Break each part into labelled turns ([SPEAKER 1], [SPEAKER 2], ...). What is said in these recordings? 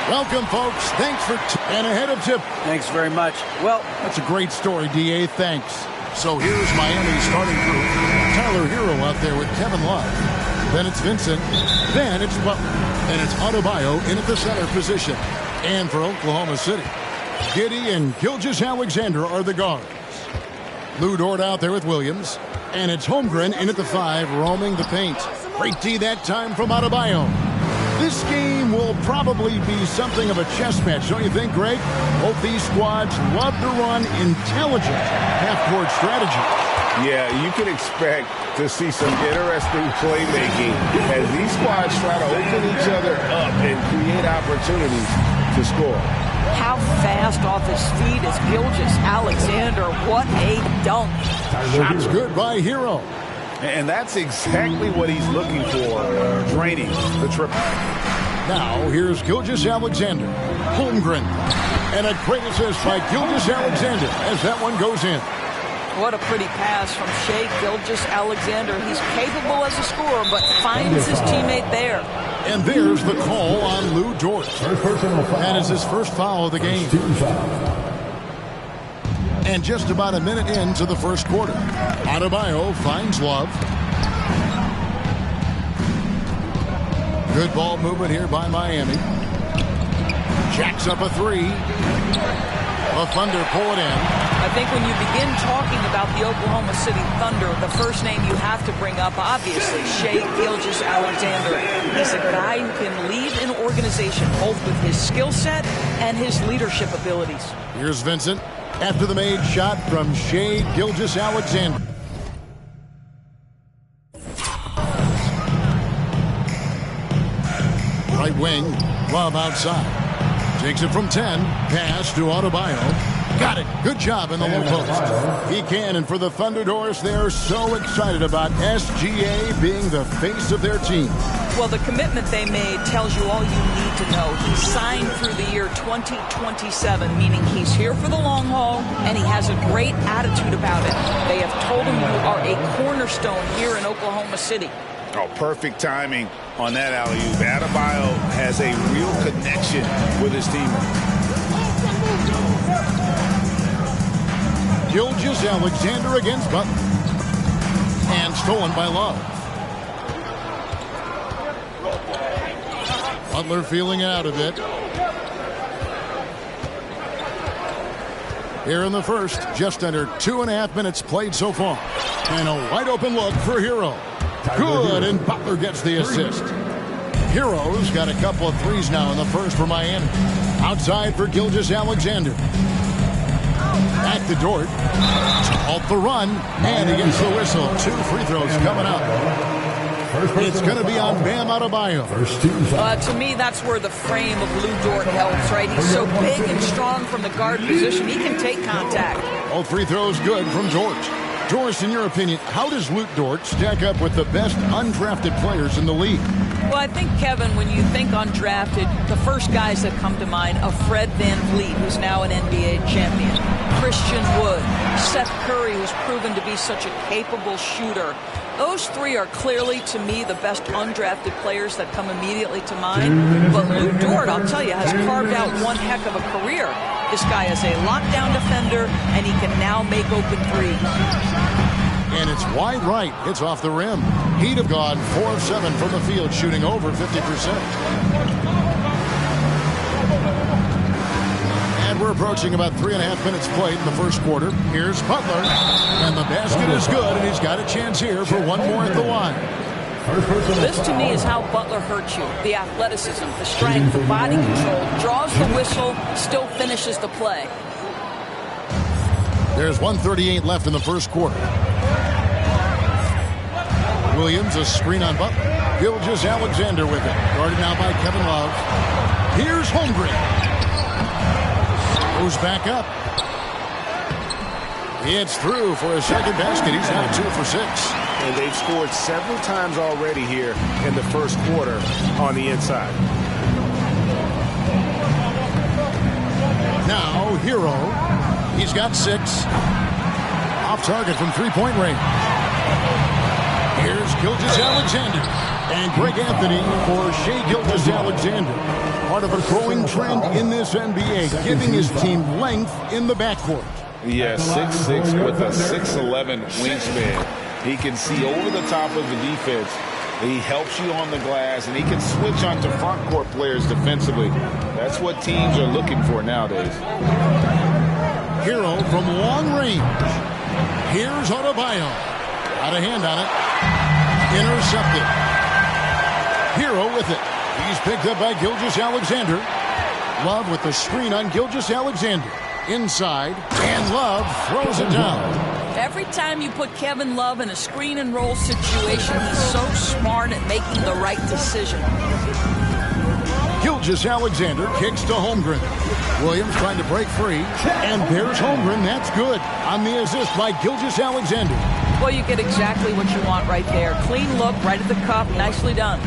[SPEAKER 1] Welcome, folks. Thanks for and ahead of tip.
[SPEAKER 2] Thanks very much. Well,
[SPEAKER 1] that's a great story, D.A. Thanks. So here's Miami's starting group. Tyler Hero out there with Kevin Love. Then it's Vincent. Then it's Butler. And it's Adebayo in at the center position. And for Oklahoma City, Giddey and Gilgeous-Alexander are the guards. Lou Dort out there with Williams. And it's Holmgren in at the 5, roaming the paint. Great D that time from Adebayo. This game will probably be something of a chess match, don't you think, Greg? Both these squads love to run intelligent half-court strategy.
[SPEAKER 3] Yeah, you can expect to see some interesting playmaking as these squads try to open each other up and create opportunities to score.
[SPEAKER 4] How fast off his feet is Gilgeous-Alexander. What a dunk.
[SPEAKER 1] Shot's good by Hero.
[SPEAKER 3] And that's exactly what he's looking for, draining the triple.
[SPEAKER 1] Now, here's Gilgeous-Alexander. Holmgren. And a great assist by Gilgeous-Alexander as that one goes in.
[SPEAKER 4] What a pretty pass from Shai Gilgeous-Alexander. He's capable as a scorer, but finds his teammate there.
[SPEAKER 1] And there's the call on Lou Dort. That is his first foul of the game. And just about a minute into the first quarter. Adebayo finds Love. Good ball movement here by Miami. Jacks up a 3. The Thunder pull it in.
[SPEAKER 4] I think when you begin talking about the Oklahoma City Thunder, the first name you have to bring up, obviously, Shai Gilgeous-Alexander. He's a guy who can lead an organization, both with his skill set and his leadership abilities.
[SPEAKER 1] Here's Vincent. After the made shot from Shai Gilgeous-Alexander. Right wing, Love outside. Takes it from 10. Pass to Adebayo. Got it. Good job in the low post. He can, and for the Thunderdors, they're so excited about SGA being the face of their team.
[SPEAKER 4] Well, the commitment they made tells you all you need to know. He signed through the year 2027, meaning he's here for the long haul, and he has a great attitude about it. They have told him you are a cornerstone here in Oklahoma City.
[SPEAKER 3] Oh, perfect timing on that alley-oop. Adebayo has a real connection with his teammates.
[SPEAKER 1] Gilgeous-Alexander against Butler. And stolen by Love. Butler feeling out of it. Here in the first, just under 2.5 minutes played so far. And a wide open look for Hero. Good, and Butler gets the assist. Hero's got a couple of threes now in the first for Miami. Outside for Gilgeous-Alexander. Back to Dort. Off the run, and he gets the whistle. 2 free throws coming up. It's going to be on Bam Adebayo.
[SPEAKER 4] To me, that's where the frame of Lou Dort helps, right? He's so big and strong from the guard position. He can take contact.
[SPEAKER 1] All free throws good from Dort. Doris, in your opinion, how does Lou Dort stack up with the best undrafted players in the league?
[SPEAKER 4] Well, I think, Kevin, when you think undrafted, the first guys that come to mind are Fred VanVleet, who's now an NBA champion, Christian Wood, Seth Curry, who's proven to be such a capable shooter. Those 3 are clearly, to me, the best undrafted players that come immediately to mind. But Lou Dort, I'll tell you, has carved out one heck of a career. This guy is a lockdown defender, and he can now make open threes.
[SPEAKER 1] And it's wide right. It's off the rim. He'd have gone 4 of 7 from the field, shooting over 50%. And we're approaching about 3.5 minutes played in the first quarter. Here's Butler. And the basket is good, and he's got a chance here for one more at the line.
[SPEAKER 4] This, to me, is how Butler hurts you. The athleticism, the strength, the body control, draws the whistle, still finishes the play.
[SPEAKER 1] There's 1:38 left in the first quarter. Williams, a screen on Butler. Gilgeous-Alexander with it. Guarded now by Kevin Love. Here's Holmgren. Goes back up. It's through for a second basket. He's now 2 for 6.
[SPEAKER 3] And they've scored several times already here in the first quarter on the inside.
[SPEAKER 1] Now, Hero. He's got 6. Off target from 3-point range. Here's Gilgeous-Alexander. And Greg Anthony for Shai Gilgeous-Alexander. Part of a growing trend in this NBA, giving his team length in the backcourt.
[SPEAKER 2] Yeah, 6'6" with a 6'11" wingspan. He can see over the top of the defense. He helps you on the glass, and he can switch onto front court players defensively. That's what teams are looking for nowadays.
[SPEAKER 1] Hero from long range. Here's Adebayo. Got a hand on it. Intercepted. Hero with it. He's picked up by Gilgeous-Alexander. Love with the screen on Gilgeous-Alexander. Inside, and Love throws it down.
[SPEAKER 4] Every time you put Kevin Love in a screen and roll situation, he's so smart at making the right decision.
[SPEAKER 1] Gilgeous-Alexander kicks to Holmgren. Williams trying to break free, and there's Holmgren. That's good on the assist by Gilgeous-Alexander.
[SPEAKER 4] Well, you get exactly what you want right there. Clean look, right at the cup. Nicely done.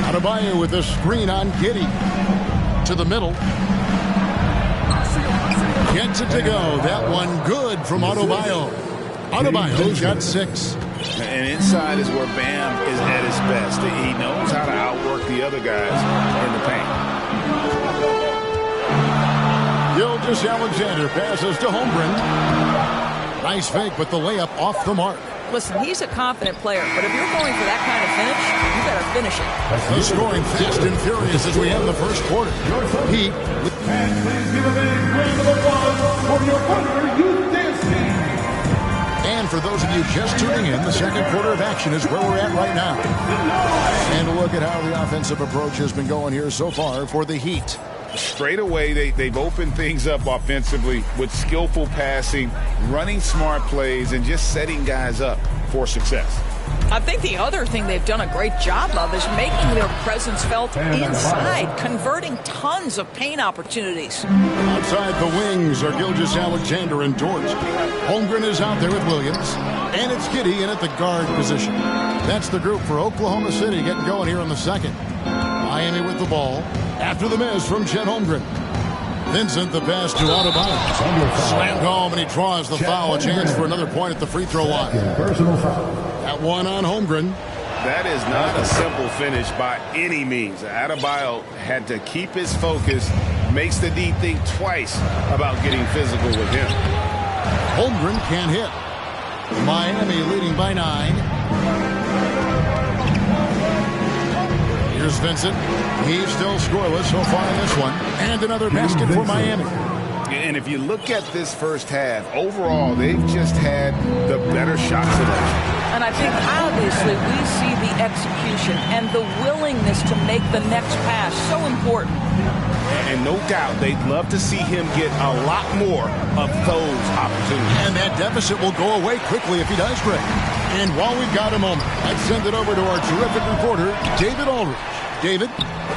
[SPEAKER 1] Adebayo with a screen on Giddey. To the middle. Gets it to go. That one good from Adebayo. Adebayo's got 6.
[SPEAKER 2] And inside is where Bam is at his best. He knows how to outwork the other guys in the paint.
[SPEAKER 1] Gilgeous-Alexander passes to Holmgren. Nice fake, but the layup off the mark.
[SPEAKER 4] Listen, he's a confident player, but if you're going for that kind of finish, you better finish it.
[SPEAKER 1] The scoring fast and furious as we have the first quarter. Heat with...
[SPEAKER 5] And please give a big round of applause for your partner, Youth Dance Team.
[SPEAKER 1] And for those of you just tuning in, the second quarter of action is where we're at right now. And a look at how the offensive approach has been going here so far for the Heat.
[SPEAKER 2] Straight away, they've opened things up offensively with skillful passing, running smart plays, and just setting guys up for success.
[SPEAKER 4] I think the other thing they've done a great job of is making their presence felt inside, converting tons of paint opportunities.
[SPEAKER 1] Outside the wings are Gilgeous-Alexander and Dort. Holmgren is out there with Williams. And it's Giddey in at the guard position. That's the group for Oklahoma City getting going here in the second. Miami with the ball. After the miss from Chet Holmgren. Vincent, the pass to Adebayo. Slammed home, and he draws the foul. A chance for another point at the free throw line. That one on Holmgren.
[SPEAKER 2] That is not a simple finish by any means. Adebayo had to keep his focus. Makes the D think twice about getting physical with him.
[SPEAKER 1] Holmgren can't hit. Miami leading by 9. Here's Vincent. He's still scoreless so far in this one. And another basket for Miami.
[SPEAKER 2] And if you look at this first half, overall, they've just had the better shot selection.
[SPEAKER 4] And I think obviously we see the execution and the willingness to make the next pass so important.
[SPEAKER 2] And no doubt they'd love to see him get a lot more of those opportunities.
[SPEAKER 1] And that deficit will go away quickly if he does, Greg. And while we've got a moment, let's send it over to our terrific reporter, David Aldridge. David?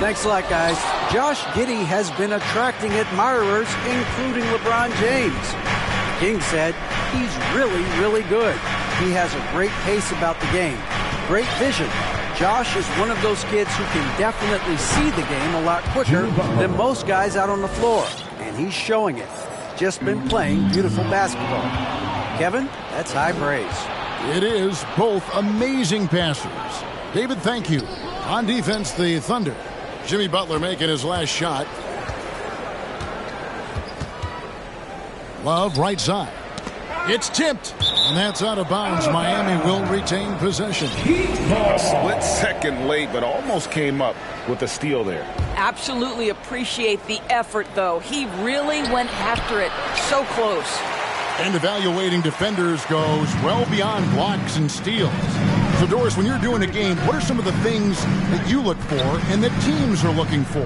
[SPEAKER 6] Thanks a lot, guys. Josh Giddey has been attracting admirers, including LeBron James. King said he's really, really good. He has a great pace about the game, great vision. Josh is one of those kids who can definitely see the game a lot quicker than most guys out on the floor, and he's showing it. Just been playing beautiful basketball. Kevin, that's high praise.
[SPEAKER 1] It is. Both amazing passers. David, thank you. On defense, the Thunder. Jimmy Butler making his last shot. Love, right side. It's tipped. And that's out of bounds. Miami will retain possession.
[SPEAKER 2] A split second late, but almost came up with a steal there.
[SPEAKER 4] Absolutely appreciate the effort, though. He really went after it. So close.
[SPEAKER 1] And evaluating defenders goes well beyond blocks and steals. So, Doris, when you're doing a game, what are some of the things that you look for and that teams are looking for?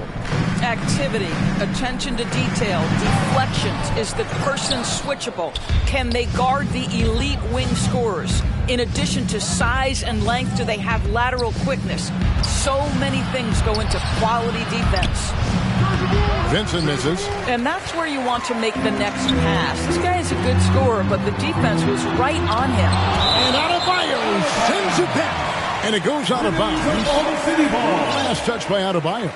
[SPEAKER 4] Activity, attention to detail, deflections. Is the person switchable? Can they guard the elite wing scorers? In addition to size and length, do they have lateral quickness? So many things go into quality defense.
[SPEAKER 1] Vincent misses.
[SPEAKER 4] And that's where you want to make the next pass. This guy is a good scorer, but the defense was right on him.
[SPEAKER 1] And Adebayo sends it back. And it goes out of bounds. Last touch by Adebayo.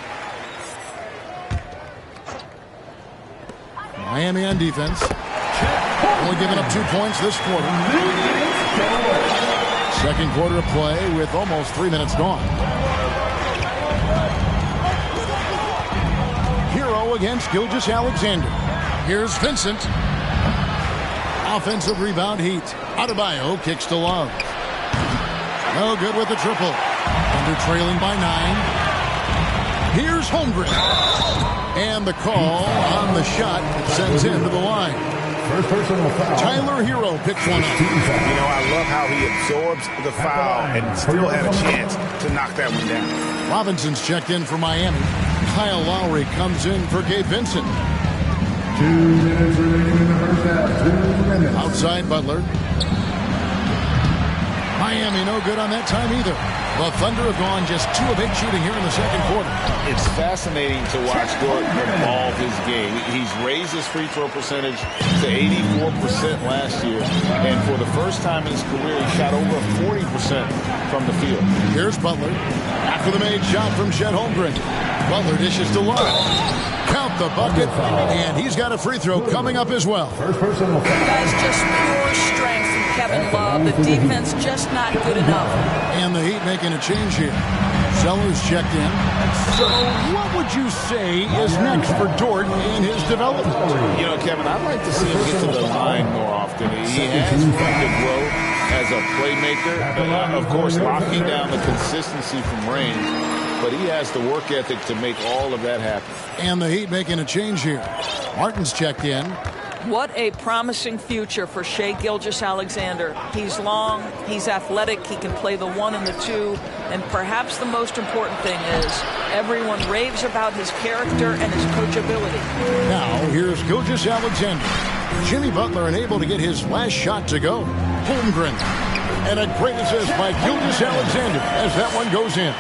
[SPEAKER 1] Miami on defense. Only giving up 2 points this quarter. Second quarter of play with almost 3 minutes gone. Hero against Gilgeous-Alexander. Here's Vincent. Offensive rebound Heat. Adebayo kicks to Love. No good with the triple. Thunder trailing by 9. Here's Holmgren. And the call on the shot sends him to the line.
[SPEAKER 5] First personal foul.
[SPEAKER 1] Tyler Hero picks one up.
[SPEAKER 3] I love how he absorbs the foul and still had a chance to knock that one down.
[SPEAKER 1] Robinson's checked in for Miami. Kyle Lowry comes in for Gabe Vincent.
[SPEAKER 5] 2 minutes remaining in the first half. 2 minutes.
[SPEAKER 1] Outside Butler. Miami no good on that time either. The Thunder have gone just 2 of 8 shooting here in the second quarter.
[SPEAKER 2] It's fascinating to watch Dort evolve his game. He's raised his free throw percentage to 84% last year. And for the first time in his career, he shot over 40% from the field.
[SPEAKER 1] Here's Butler. After the made shot from Chet Holmgren. Butler dishes to Love. Count the bucket. And he's got a free throw coming up as well.
[SPEAKER 5] First personal foul.
[SPEAKER 4] Guys, just pure strength from Kevin Love. The defense just not good enough.
[SPEAKER 1] And the Heat making a change here. Sellers checked in. So what would you say is next for Dort in his development?
[SPEAKER 2] Kevin, I'd like to see him get to the line more often. He has room to grow as a playmaker. Of course, locking down the consistency from range. But he has the work ethic to make all of that happen.
[SPEAKER 1] And the Heat making a change here. Martin's checked in.
[SPEAKER 4] What a promising future for Shai Gilgeous-Alexander. He's long, he's athletic, he can play the 1 and the 2, and perhaps the most important thing is everyone raves about his character and his coachability.
[SPEAKER 1] Now here's Gilgeous-Alexander. Jimmy Butler unable to get his last shot to go. Holmgren. And a great assist by Gilgeous-Alexander as that one goes in.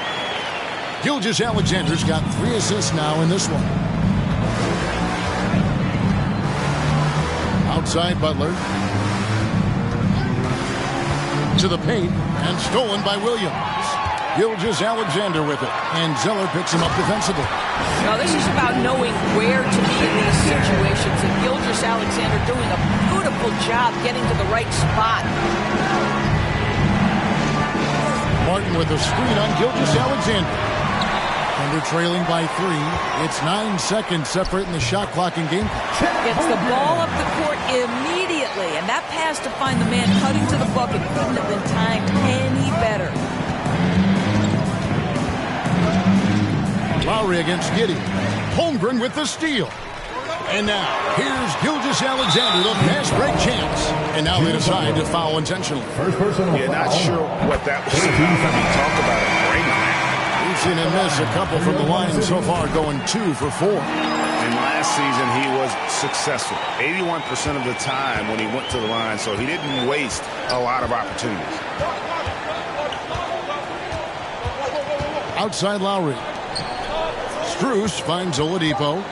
[SPEAKER 1] Gilgeous-Alexander's got 3 assists now in this one. Outside Butler. To the paint and stolen by Williams. Gilgeous-Alexander with it. And Zeller picks him up defensively.
[SPEAKER 4] Now this is about knowing where to be in these situations. And Gilgeous-Alexander doing a beautiful job getting to the right spot.
[SPEAKER 1] Martin with a screen on Gilgeous-Alexander. Thunder trailing by 3. It's 9 seconds separating the shot clock and game clock.
[SPEAKER 4] Gets the ball up the court immediately. And that pass to find the man cutting to the bucket couldn't have been timed any better.
[SPEAKER 1] Lowry against Giddey. Holmgren with the steal. And now, here's Gilgeous-Alexander, the fast break chance. And now they decide to foul intentionally.
[SPEAKER 5] First personal foul.
[SPEAKER 3] Not sure what that was about. Talk about a break man.
[SPEAKER 1] We've seen him miss a couple from the line so far, going 2 for 4.
[SPEAKER 3] And last season, he was successful 81% of the time when he went to the line, so he didn't waste a lot of opportunities.
[SPEAKER 1] Outside Lowry. Strus finds Oladipo.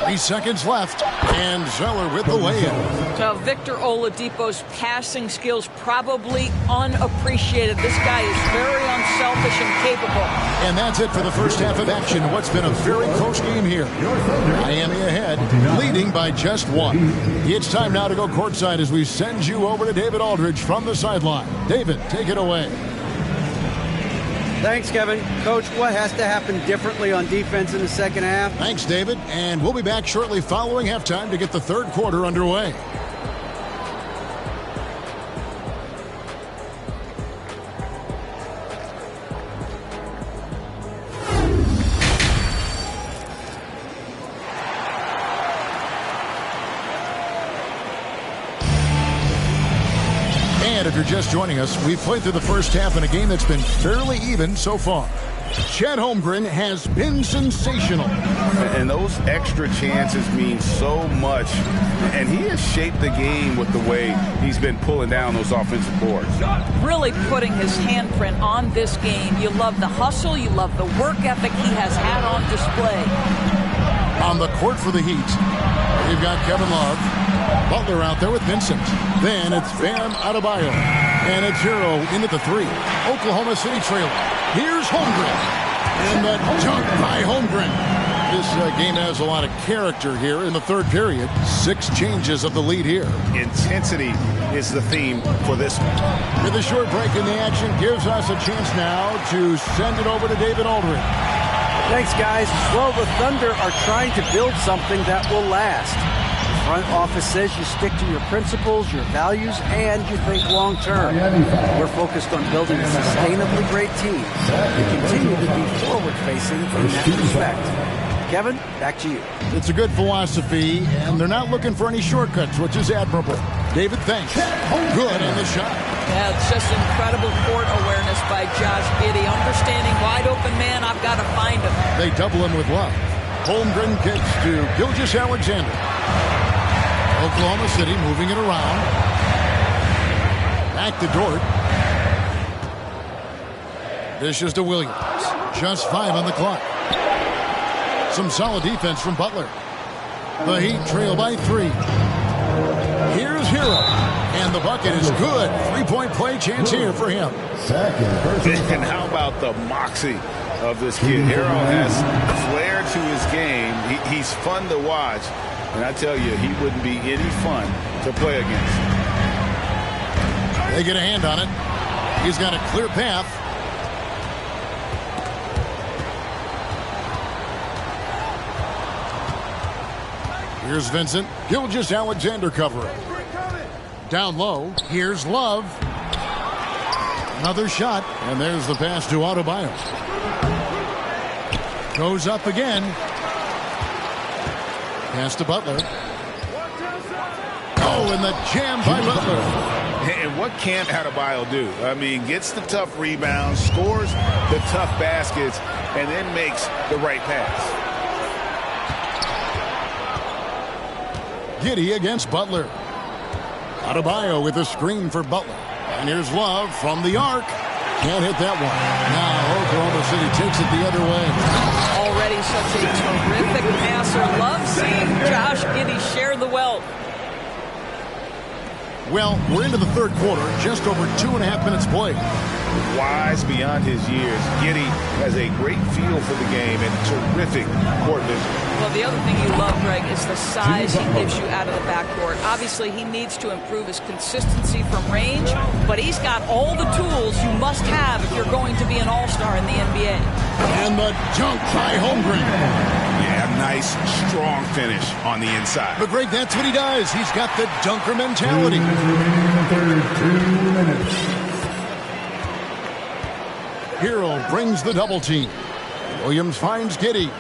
[SPEAKER 1] 3 seconds left, and Zeller with the layup.
[SPEAKER 4] Now, Victor Oladipo's passing skills probably unappreciated. This guy is very unselfish and capable.
[SPEAKER 1] And that's it for the first half of action. What's been a very close game here. Miami ahead, leading by just 1. It's time now to go courtside as we send you over to David Aldridge from the sideline. David, take it away.
[SPEAKER 6] Thanks, Kevin. Coach, what has to happen differently on defense in the second half?
[SPEAKER 1] Thanks, David. And we'll be back shortly following halftime to get the third quarter underway. And if you're just joining us, we've played through the first half in a game that's been fairly even so far. Chet Holmgren has been sensational.
[SPEAKER 3] And those extra chances mean so much. And he has shaped the game with the way he's been pulling down those offensive boards.
[SPEAKER 4] Really putting his handprint on this game. You love the hustle. You love the work ethic he has had on display.
[SPEAKER 1] On the court for the Heat, you've got Kevin Love. Butler out there with Vincent. Then it's Bam Adebayo. And it's Hero into the 3. Oklahoma City trailing. Here's Holmgren. And the dunk by Holmgren. This game has a lot of character here in the third period. 6 changes of the lead here.
[SPEAKER 3] Intensity is the theme for this one.
[SPEAKER 1] With a short break in the action gives us a chance now to send it over to David Aldridge.
[SPEAKER 6] Thanks, guys. Well, the Thunder are trying to build something that will last. The front office says you stick to your principles, your values, and you think long-term. We're focused on building a sustainably great team and continue to be forward-facing in that respect. Kevin, back to you.
[SPEAKER 1] It's a good philosophy, and they're not looking for any shortcuts, which is admirable. David, thanks. Good on the shot.
[SPEAKER 4] Yeah, it's just incredible court awareness by Josh Giddey. Understanding wide open man, I've got to find him.
[SPEAKER 1] They double him with love. Holmgren kicks to Gilgeous-Alexander. Oklahoma City moving it around. Back to Dort. Dishes to Williams. Just 5 on the clock. Some solid defense from Butler. The Heat trail by 3. Here's Hero. And the bucket is good. 3-point play chance here for him.
[SPEAKER 3] And how about the moxie of this kid? Hero has flair to his game. He's fun to watch. And I tell you, he wouldn't be any fun to play against.
[SPEAKER 1] They get a hand on it. He's got a clear path. Here's Vincent. Gilgeous-Alexander covering. Down low. Here's Love. Another shot. And there's the pass to Adebayo. Goes up again. Pass to Butler. Oh, and the jam by Butler.
[SPEAKER 3] And what can't Adebayo do? I mean, gets the tough rebounds, scores the tough baskets, and then makes the right pass.
[SPEAKER 1] Giddey against Butler. Adebayo with a screen for Butler. And here's Love from the arc. Can't hit that one. Now Oklahoma City takes it the other way.
[SPEAKER 4] Already such a terrific passer. Love seeing Josh Giddey share the wealth.
[SPEAKER 1] Well, we're into the third quarter. Just over 2.5 minutes played.
[SPEAKER 3] Wise beyond his years, Giddey has a great feel for the game and terrific court vision.
[SPEAKER 4] Well, the other thing you love, Greg, is the size he gives you out of the backcourt. Obviously, he needs to improve his consistency from range, but he's got all the tools you must have if you're going to be an all-star in the NBA.
[SPEAKER 1] And the dunk by Holmgren.
[SPEAKER 3] Yeah, nice, strong finish on the inside.
[SPEAKER 1] But Greg, that's what he does. He's got the dunker mentality.
[SPEAKER 5] 2 minutes.
[SPEAKER 1] Hero brings the double team. Williams finds Giddey.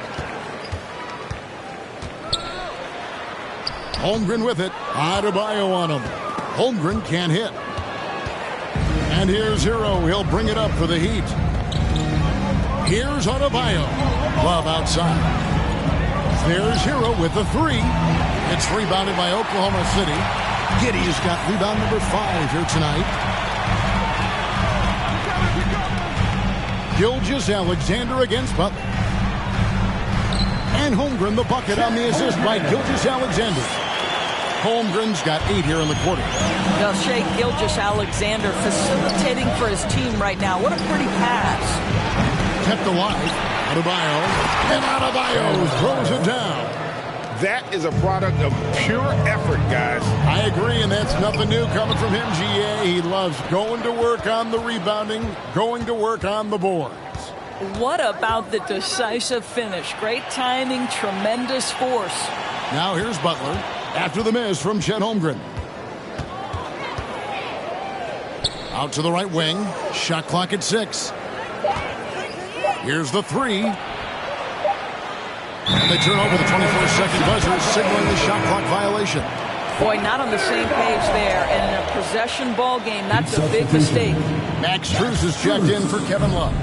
[SPEAKER 1] Holmgren with it. Adebayo on him. Holmgren can't hit. And here's Hero. He'll bring it up for the Heat. Here's Adebayo. Love outside. There's Hero with the 3. It's rebounded by Oklahoma City. Giddey's got rebound number 5 here tonight. Gilgeous-Alexander against Butler. And Holmgren the bucket on the assist by Gilgeous-Alexander. Holmgren's got 8 here in the quarter.
[SPEAKER 4] Now, Shea Gilgeous-Alexander facilitating for his team right now. What a pretty pass.
[SPEAKER 1] Kept alive. Adebayo. And Adebayo throws it down.
[SPEAKER 3] That is a product of pure effort, guys.
[SPEAKER 1] I agree, and that's nothing new coming from him, GA. He loves going to work on the rebounding, going to work on the boards.
[SPEAKER 4] What about the decisive finish? Great timing, tremendous force.
[SPEAKER 1] Now here's Butler after the miss from Chet Holmgren. Out to the right wing. Shot clock at 6. Here's the 3. And they turn over the 24-second buzzer, signaling the shot clock violation.
[SPEAKER 4] Boy, not on the same page there. And in a possession ball game, that's a big mistake.
[SPEAKER 1] Max Strus is checked in for Kevin Love.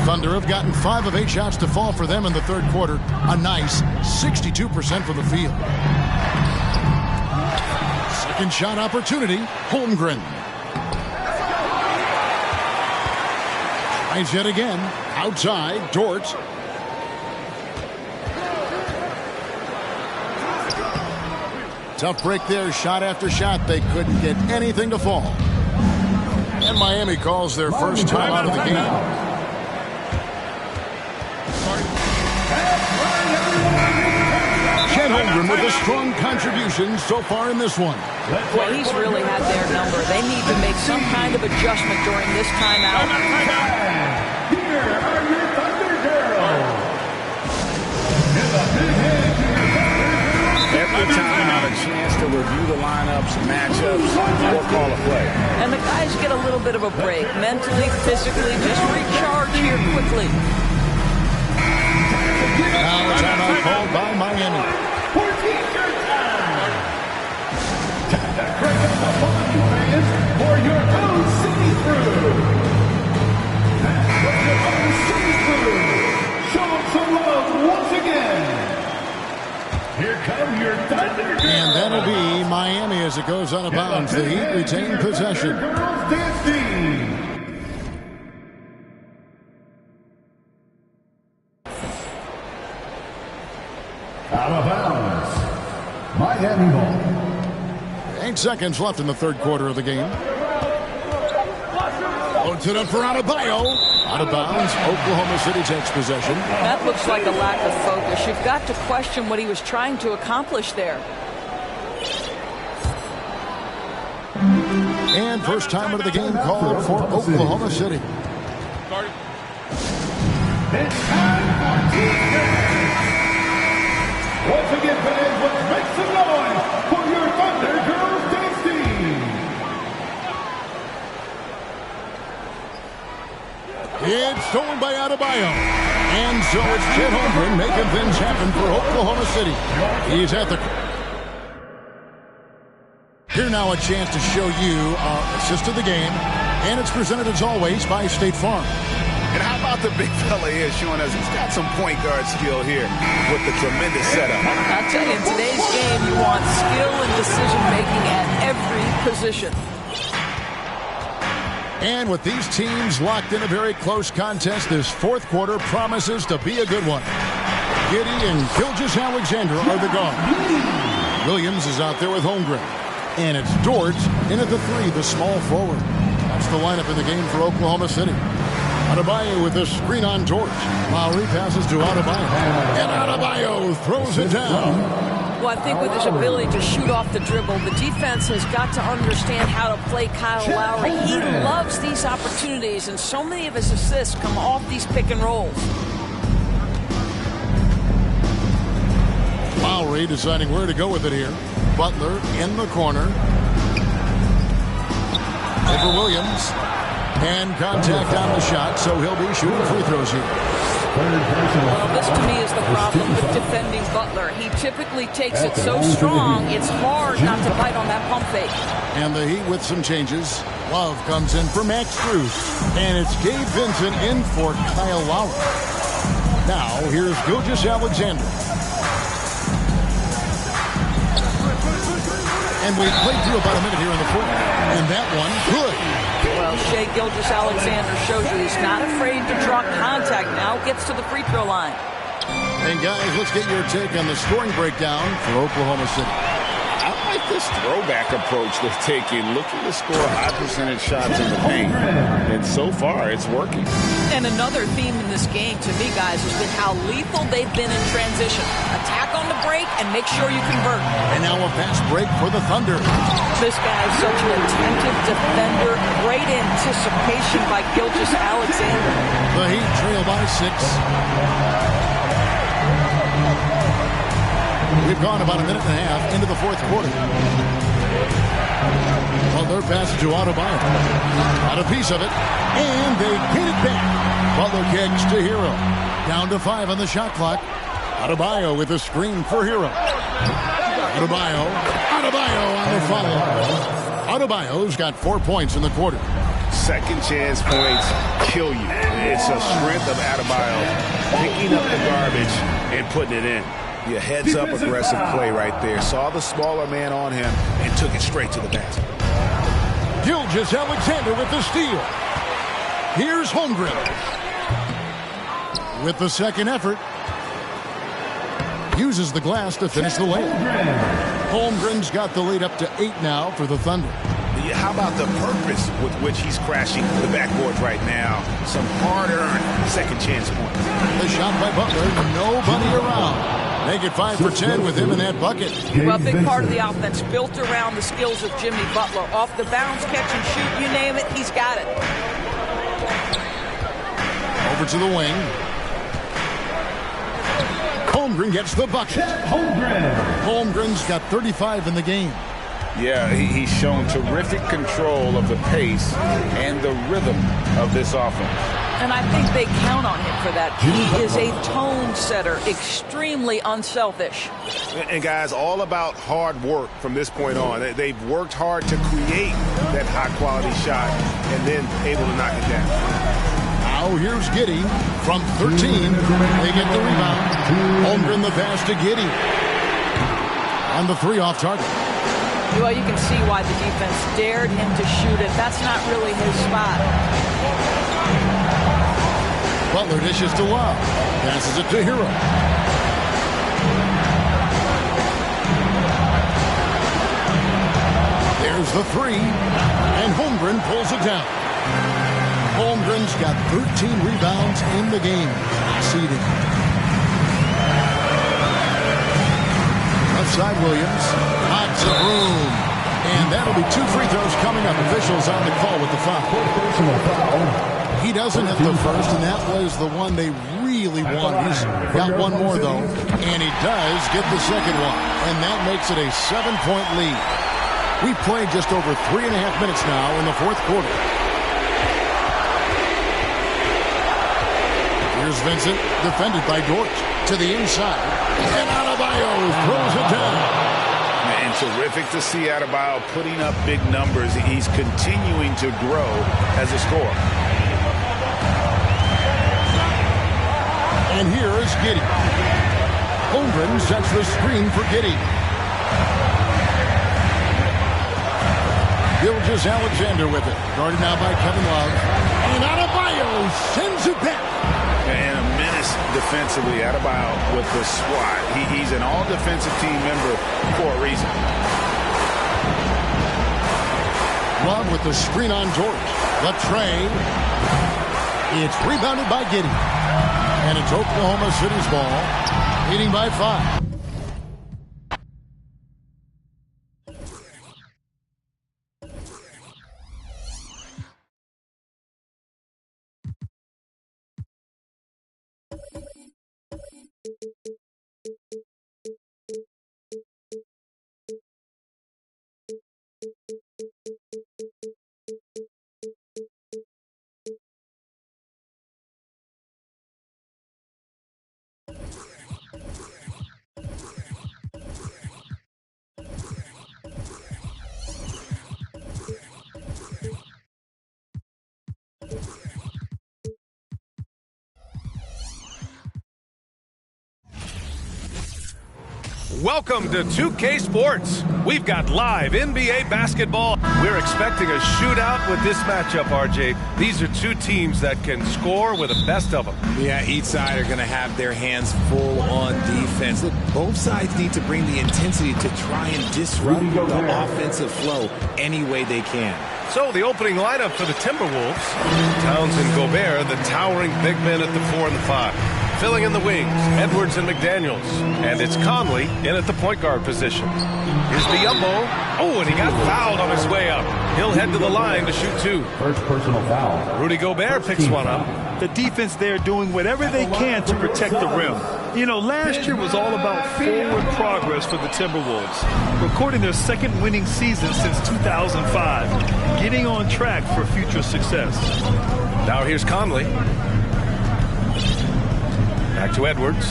[SPEAKER 1] Thunder have gotten 5 of 8 shots to fall for them in the third quarter. A nice 62% from the field. Second shot opportunity, Holmgren. Tries yet again. Outside, Dort. Tough break there, shot after shot. They couldn't get anything to fall. And Miami calls their first time out of the game. Chet Holmgren with a strong contribution so far in this one.
[SPEAKER 4] Well, he's really had their number. They need to make some kind of adjustment during this timeout.
[SPEAKER 5] Here are your Thunder Girls.
[SPEAKER 3] Every time a chance to review the lineups, matchups, or call a play.
[SPEAKER 4] And the guys get a little bit of a break. Mentally, physically, just recharge here quickly.
[SPEAKER 1] Now a timeout called by Miami.
[SPEAKER 5] For teacher time. Time to crank up the volume, fans, for your own city crew. That's what your own city crew. Show them some love once again. Here come your Thunder Girls.
[SPEAKER 1] And that'll be Miami as it goes out of bounds. The Heat retain possession.
[SPEAKER 5] Girls dancing. Out of bounds. Miami ball.
[SPEAKER 1] 8 seconds left in the third quarter of the game. Loads it up for Adebayo. Out of bounds. Oklahoma City takes possession.
[SPEAKER 4] That looks like a lack of focus. You've got to question what he was trying to accomplish there.
[SPEAKER 1] And first time out of the game called for Oklahoma City.
[SPEAKER 5] It's time for teacher. Once again, fans, let's make some noise for your Thunder Girls dance team.
[SPEAKER 1] It's stolen by Adebayo. And so it's Chet Holmgren making things happen for Oklahoma City. He's at the... Here now a chance to show you our assist of the game. And it's presented as always by State Farm.
[SPEAKER 3] And how about the big fella here showing us he's got some point guard skill here with the tremendous setup.
[SPEAKER 4] I'll tell you, in today's game, you want skill and decision-making at every position.
[SPEAKER 1] And with these teams locked in a very close contest, this fourth quarter promises to be a good one. Giddey and Gilgeous-Alexander are the guards. Williams is out there with Holmgren. And it's Dort in at the three, the small forward. That's the lineup in the game for Oklahoma City. Adebayo with the screen on Dort. Lowry passes to Adebayo. And Adebayo throws it down.
[SPEAKER 4] Well, I think with his ability to shoot off the dribble, the defense has got to understand how to play Kyle Lowry. He loves these opportunities, and so many of his assists come off these pick and rolls.
[SPEAKER 1] Lowry deciding where to go with it here. Butler in the corner. Over Williams. And contact on the shot, so he'll be shooting free throws here.
[SPEAKER 4] Well, this to me is the problem with defending Butler. He typically takes it so strong, it's hard not to bite on that pump fake.
[SPEAKER 1] And the Heat with some changes. Love comes in for Max Strus. And it's Gabe Vincent in for Kyle Lowry. Now, here's Gilgeous-Alexander. And we played through about a minute here in the fourth. And that one, good.
[SPEAKER 4] Well, Shai Gilgeous-Alexander shows you he's not afraid to drop contact now. Gets to the free throw line.
[SPEAKER 1] And guys, let's get your take on the scoring breakdown for Oklahoma City.
[SPEAKER 3] I like this throwback approach they're taking, looking to score high percentage shots in the paint. And so far, it's working.
[SPEAKER 4] And another theme in this game, to me, guys, has been how lethal they've been in transition. Attack on the break and make sure you convert.
[SPEAKER 1] And now a fast break for the Thunder.
[SPEAKER 4] This guy is such an attentive defender. Great anticipation by Gilgeous-Alexander.
[SPEAKER 1] The Heat trail by 6. We've gone about a minute and a half into the fourth quarter. Butler passes to Adebayo. Got a piece of it. And they get it back. Butler kicks to Hero. Down to 5 on the shot clock. Adebayo with a screen for Hero. Adebayo on the follow. Adebayo's got 4 points in the quarter.
[SPEAKER 3] Second chance points kill you. It's a strength of Adebayo picking up the garbage and putting it in. Your heads-up aggressive play right there. Saw the smaller man on him and took it straight to the basket.
[SPEAKER 1] Gilgeous-Alexander with the steal. Here's Holmgren. With the second effort. Uses the glass to finish the layup. Holmgren's got the lead up to 8 now for the Thunder.
[SPEAKER 3] How how about the purpose with which he's crashing the backboards right now? Some hard-earned second chance points.
[SPEAKER 1] The shot by Butler, nobody around. Make it 5 for 10 with him in that bucket.
[SPEAKER 4] Well, a big part of the offense built around the skills of Jimmy Butler. Off the bounce, catch and shoot, you name it, he's got it.
[SPEAKER 1] Over to the wing. Holmgren gets the bucket. Holmgren's got 35 in the game.
[SPEAKER 2] Yeah, he's shown terrific control of the pace and the rhythm of this offense.
[SPEAKER 4] And I think they count on him for that. He is a tone setter, extremely unselfish.
[SPEAKER 3] And guys, all about hard work from this point on. They've worked hard to create that high-quality shot and then able to knock it down.
[SPEAKER 1] Now here's Giddey from 13. They get the rebound. Holmgren the pass to Giddey. And the 3 off target.
[SPEAKER 4] Well, you can see why the defense dared him to shoot it. That's not really his spot.
[SPEAKER 1] Butler dishes to Love. Passes it to Hero. There's the 3. And Holmgren pulls it down. Holmgren's got 13 rebounds in the game. Seeding. Left side Williams. Lots of room. And that'll be 2 free throws coming up. Officials on the call with the foul. He doesn't hit the first, and that was the one they really wanted. He's got one more, though, and he does get the second one, and that makes it a 7-point lead. We played just over 3.5 minutes now in the fourth quarter. Here's Vincent, defended by Dort, to the inside, and Adebayo throws it down.
[SPEAKER 3] And terrific to see Adebayo putting up big numbers. He's continuing to grow as a scorer.
[SPEAKER 1] And here is Giddey. Holmgren sets the screen for Giddey. Gilgeous-Alexander with it. Guarded now by Kevin Love. And Adebayo sends it back.
[SPEAKER 3] And a menace defensively. Adebayo with the swat. He's an all-defensive team member for a reason.
[SPEAKER 1] Love with the screen on Dort. The tray. It's rebounded by Giddey. And it's Oklahoma City's ball, leading by 5.
[SPEAKER 7] Welcome to 2K Sports. We've got live NBA basketball. We're expecting a shootout with this matchup, RJ. These are two teams that can score with the best of them.
[SPEAKER 8] Yeah, each side are going to have their hands full on defense. Look, both sides need to bring the intensity to try and disrupt the offensive flow any way they can.
[SPEAKER 7] So the opening lineup for the Timberwolves, Towns and Gobert, the towering big men at the 4 and the 5. Filling in the wings, Edwards and McDaniels. And it's Conley in at the point guard position. Here's Biyombo. Oh, and he got fouled on his way up. He'll head to the line to shoot 2.
[SPEAKER 5] First personal foul.
[SPEAKER 7] Rudy Gobert picks one up.
[SPEAKER 9] The defense there doing whatever they can to protect the rim. You know, last year was all about forward progress for the Timberwolves. Recording their second winning season since 2005. Getting on track for future success.
[SPEAKER 7] Now here's Conley. Back to Edwards.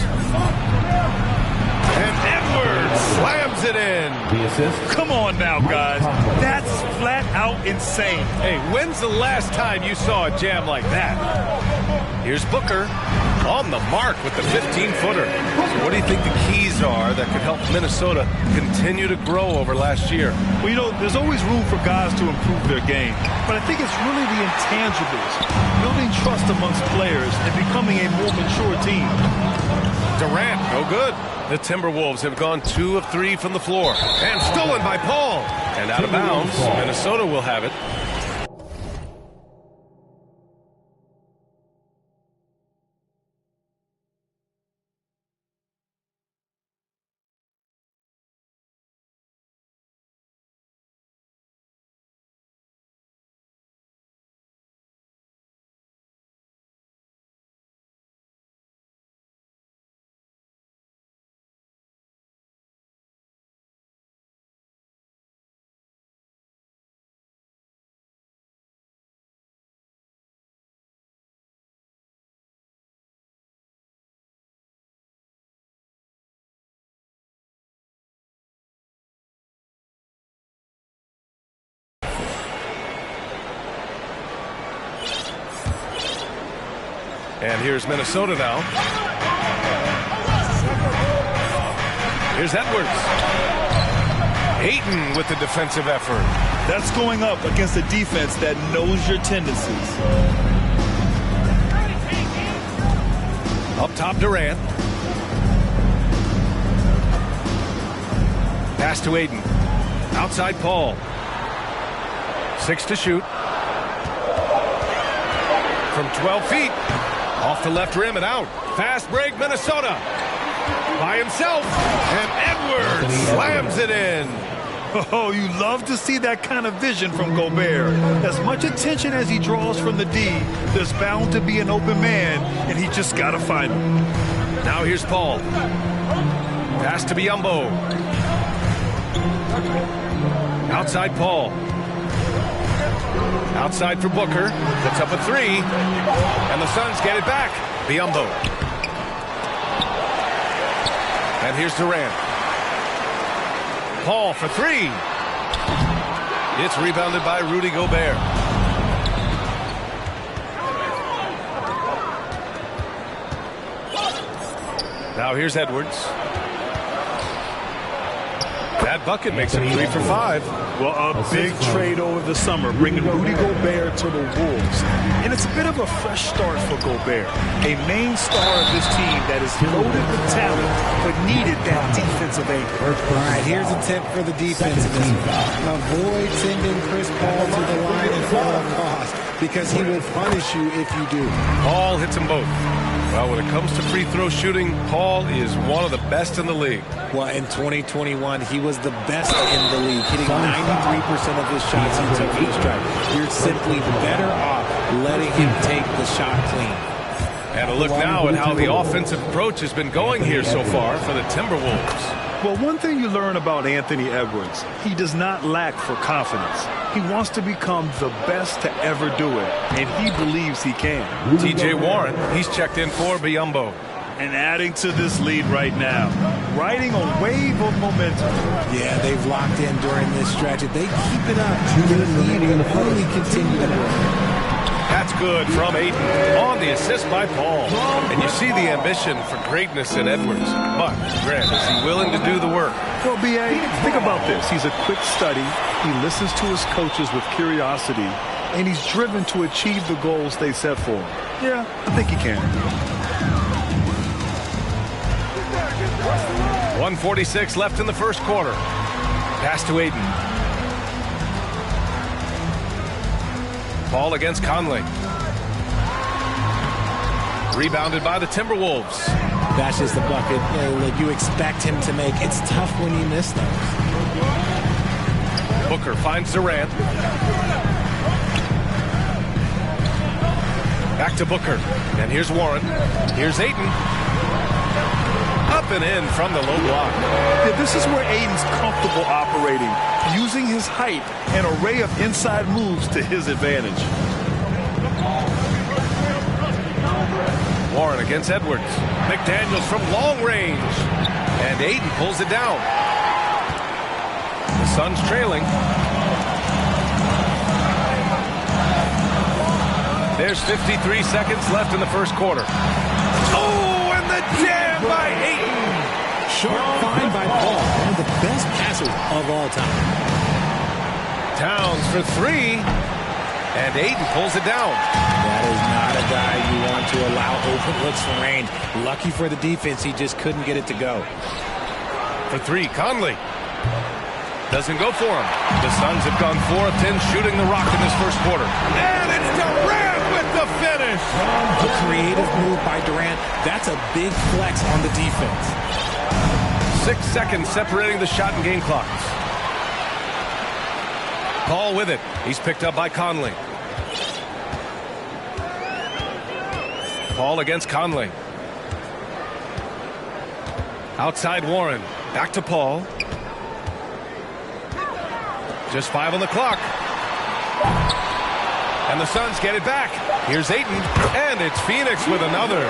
[SPEAKER 7] And Edwards slams it in.
[SPEAKER 5] The assist.
[SPEAKER 9] Come on now, guys. That's flat out insane.
[SPEAKER 7] Hey, when's the last time you saw a jam like that? Here's Booker on the mark with the 15-footer. So what do you think the keys are that could help Minnesota continue to grow over last year?
[SPEAKER 9] Well, you know, there's always room for guys to improve their game. But I think it's really the intangibles. Building trust trust amongst players and becoming a more mature team.
[SPEAKER 7] Durant, no good. The Timberwolves have gone 2 of 3 from the floor. And stolen by Paul. And out of bounds. Minnesota will have it. And here's Minnesota now. Here's Edwards. Ayton with the defensive effort.
[SPEAKER 9] That's going up against a defense that knows your tendencies.
[SPEAKER 7] Up top, Durant. Pass to Ayton. Outside Paul. 6 to shoot. From 12 feet. Off the left rim and out. Fast break, Minnesota. By himself. And Edwards slams it in.
[SPEAKER 9] Oh, you love to see that kind of vision from Gobert. As much attention as he draws from the D, there's bound to be an open man, and he just got to find him.
[SPEAKER 7] Now here's Paul. Pass to Biyombo. Outside Paul. Outside for Booker. Puts up a 3. And the Suns get it back. Biyombo. And here's Durant. Paul for 3. It's rebounded by Rudy Gobert. Now here's Edwards. That bucket makes it 3 for 5.
[SPEAKER 9] Well, a big trade over the summer, bringing Rudy Gobert to the Wolves. And it's a bit of a fresh start for Gobert, a main star of this team that is loaded with talent, but needed that defensive anchor.
[SPEAKER 8] All right, here's a tip for the defense in this one. Avoid sending Chris Paul to the line at all costs, because he will punish you if you do.
[SPEAKER 7] Paul hits them both. Well, when it comes to free throw shooting, Paul is one of the best in the league.
[SPEAKER 8] Well, in 2021, he was the best in the league, hitting 93% of his shots he took each drive. You're simply better off letting him take the shot clean.
[SPEAKER 7] And a look now at how the offensive approach has been going here so far for the Timberwolves.
[SPEAKER 9] Well, one thing you learn about Anthony Edwards, he does not lack for confidence. He wants to become the best to ever do it, and he believes he can.
[SPEAKER 7] T.J. Warren, he's checked in for Biyombo.
[SPEAKER 9] And adding to this lead right now, riding a wave of momentum.
[SPEAKER 8] Yeah, they've locked in during this stretch. If they keep it up, the lead will only continue to grow.
[SPEAKER 7] That's good from Ayton on the assist by Paul. And you see the ambition for greatness in Edwards. But, Grant, is he willing to do the work?
[SPEAKER 9] Well, B.A., think about this. He's a quick study. He listens to his coaches with curiosity. And he's driven to achieve the goals they set for him. Yeah, I think he can.
[SPEAKER 7] 1:46 left in the first quarter. Pass to Ayton. Paul against Conley. Rebounded by the Timberwolves.
[SPEAKER 8] That's just the bucket you expect him to make. It's tough when you miss those.
[SPEAKER 7] Booker finds Durant. Back to Booker. And here's Warren. Here's Ayton. Up and in from the low block.
[SPEAKER 9] Yeah, this is where Ayton's comfortable operating, using his height and array of inside moves to his advantage.
[SPEAKER 7] Warren against Edwards. McDaniels from long range. And Ayton pulls it down. The Suns trailing. There's 53 seconds left in the first quarter. Oh, and the jam by Ayton.
[SPEAKER 8] Sharp find by Paul, one of the best passers of all time.
[SPEAKER 7] Towns for 3. And Ayton pulls it down.
[SPEAKER 8] That is not a guy looks for range. Lucky for the defense, he just couldn't get it to go.
[SPEAKER 7] For three, Conley. Doesn't go for him. The Suns have gone 4 of 10 shooting the rock in this first quarter. And it's Durant with the finish.
[SPEAKER 8] A creative move by Durant. That's a big flex on the defense.
[SPEAKER 7] 6 seconds separating the shot and game clocks. Paul with it. He's picked up by Conley. Paul against Conley. Outside Warren. Back to Paul. Just 5 on the clock. And the Suns get it back. Here's Ayton. And it's Phoenix with another.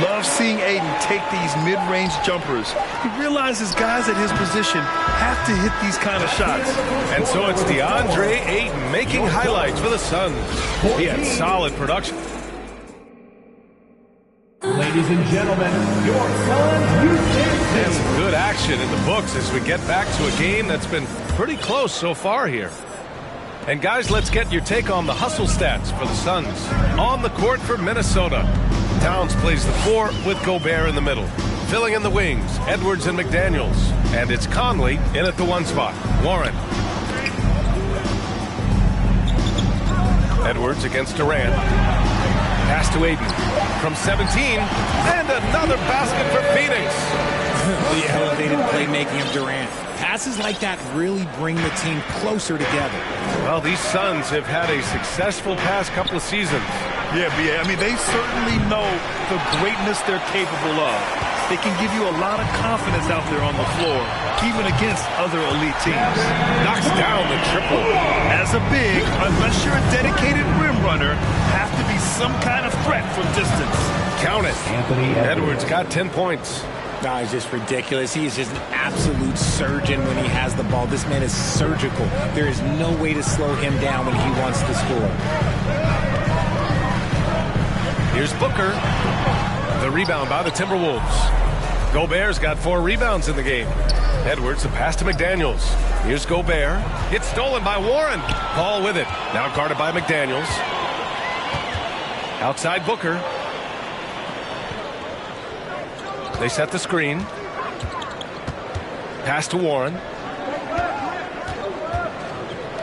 [SPEAKER 9] Love seeing Ayton take these mid-range jumpers. He realizes guys at his position have to hit these kind of shots.
[SPEAKER 7] And so it's DeAndre Ayton making highlights for the Suns. He had solid production.
[SPEAKER 5] Ladies and gentlemen, your Suns Houston.
[SPEAKER 7] And some good action in the books as we get back to a game that's been pretty close so far here. And guys, let's get your take on the hustle stats for the Suns. On the court for Minnesota, Towns plays the 4 with Gobert in the middle. Filling in the wings, Edwards and McDaniels. And it's Conley in at the 1 spot. Warren. Edwards against Durant. Pass to Ayton from 17. And another basket for Phoenix.
[SPEAKER 8] The elevated playmaking of Durant. Passes like that really bring the team closer together.
[SPEAKER 7] Well, these Suns have had a successful past couple of seasons.
[SPEAKER 9] Yeah, B.A. I mean, they certainly know the greatness they're capable of. They can give you a lot of confidence out there on the floor, even against other elite teams.
[SPEAKER 7] Knocks down the triple.
[SPEAKER 9] As a big, unless you're a dedicated rim runner, have to be some kind of threat from distance.
[SPEAKER 7] Count it.
[SPEAKER 5] Anthony
[SPEAKER 7] Edwards got 10 points.
[SPEAKER 8] No, he's just ridiculous. He is just an absolute surgeon when he has the ball. This man is surgical. There is no way to slow him down when he wants to score.
[SPEAKER 7] Here's Booker. The rebound by the Timberwolves. Gobert's got 4 rebounds in the game. Edwards, a pass to McDaniels. Here's Gobert. It's stolen by Warren. Paul with it. Now guarded by McDaniels. Outside Booker. They set the screen. Pass to Warren.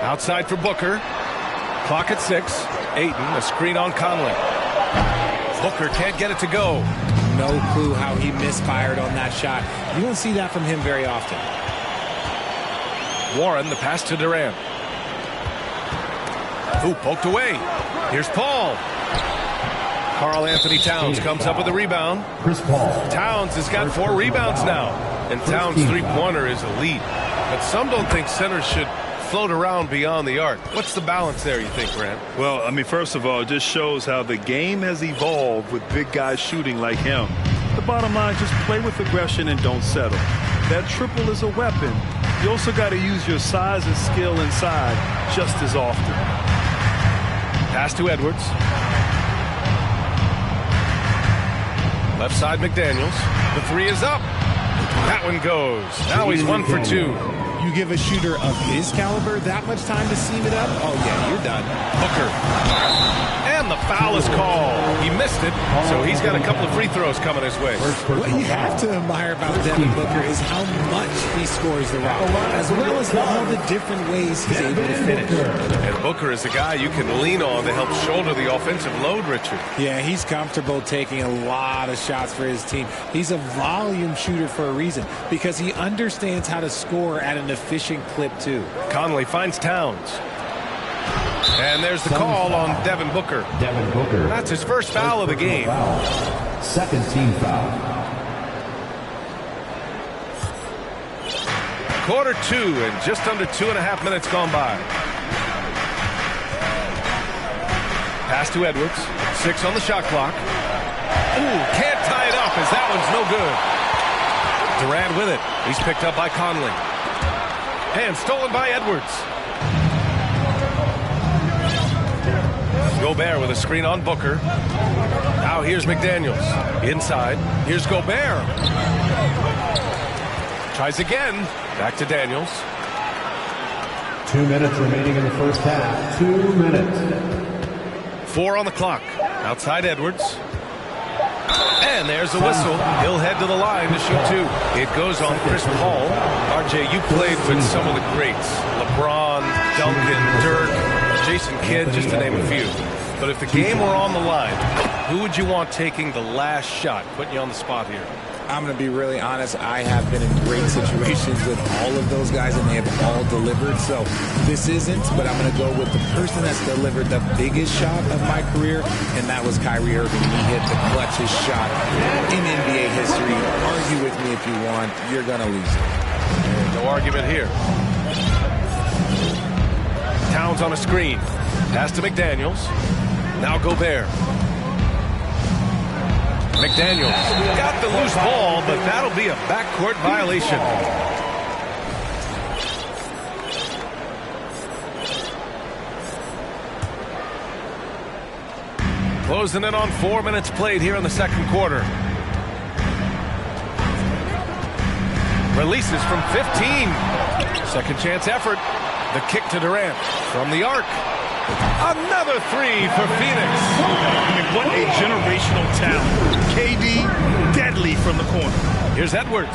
[SPEAKER 7] Outside for Booker. Clock at 6. Ayton, a screen on Conley. Booker can't get it to go.
[SPEAKER 8] No clue how he misfired on that shot. You don't see that from him very often.
[SPEAKER 7] Warren, the pass to Durant. Ooh, poked away. Here's Paul. Karl Anthony Towns comes up with a rebound.
[SPEAKER 5] Chris Paul.
[SPEAKER 7] Towns has got 4 rebounds now. And Towns' three-pointer is elite. But some don't think centers should float around beyond the arc. What's the balance there, you think, Grant?
[SPEAKER 9] Well, I mean, first of all, it just shows how the game has evolved with big guys shooting like him. The bottom line, just play with aggression and don't settle. That triple is a weapon. You also got to use your size and skill inside just as often.
[SPEAKER 7] Pass to Edwards. Left side McDaniels. The 3 is up. That one goes. Now he's 1 for 2.
[SPEAKER 8] You give a shooter of his caliber that much time to seam it up? Oh, yeah, you're done.
[SPEAKER 7] Booker. And the foul is called. He missed it, so he's got a couple of free throws coming his way.
[SPEAKER 8] What you have to admire about Devin Booker is how much he scores the rock, as well as all the different ways he's able to finish.
[SPEAKER 7] And Booker is a guy you can lean on to help shoulder the offensive load, Richard.
[SPEAKER 8] Yeah, he's comfortable taking a lot of shots for his team. He's a volume shooter for a reason, because he understands how to score at an efficient clip, too.
[SPEAKER 7] Conley finds Towns. And there's the call on Devin Booker.
[SPEAKER 5] Devin Booker.
[SPEAKER 7] That's his first foul of the game.
[SPEAKER 5] Second team foul.
[SPEAKER 7] Quarter 2 and just under 2.5 minutes gone by. Pass to Edwards. 6 on the shot clock. Ooh, can't tie it up as that one's no good. Durant with it. He's picked up by Conley. And stolen by Edwards. Gobert with a screen on Booker. Now here's McDaniels. Inside. Here's Gobert. Tries again. Back to Daniels.
[SPEAKER 5] 2 minutes remaining in the first half. 2 minutes.
[SPEAKER 7] 4 on the clock. Outside Edwards. And there's the whistle. He'll head to the line to shoot two. It goes on Chris Paul. RJ, you played with some of the greats. LeBron, Duncan, Dirk, Jason Kidd, just to name a few. But if the game were on the line, who would you want taking the last shot? Putting you on the spot here.
[SPEAKER 8] I'm going to be really honest. I have been in great situations with all of those guys, and they have all delivered. So this isn't, but I'm going to go with the person that's delivered the biggest shot of my career, and that was Kyrie Irving. He hit the clutchest shot in NBA history. Argue with me if you want. You're going to lose it.
[SPEAKER 7] No argument here. Towns on a screen. Pass to McDaniels. Now Gobert. McDaniels got the loose ball, but that'll be a backcourt violation. Closing in on 4 minutes played here in the second quarter. Releases from 15. Second chance effort. The kick to Durant from the arc. Another three for Phoenix.
[SPEAKER 9] I mean, what a generational talent. KD, deadly from the corner.
[SPEAKER 7] Here's Edwards.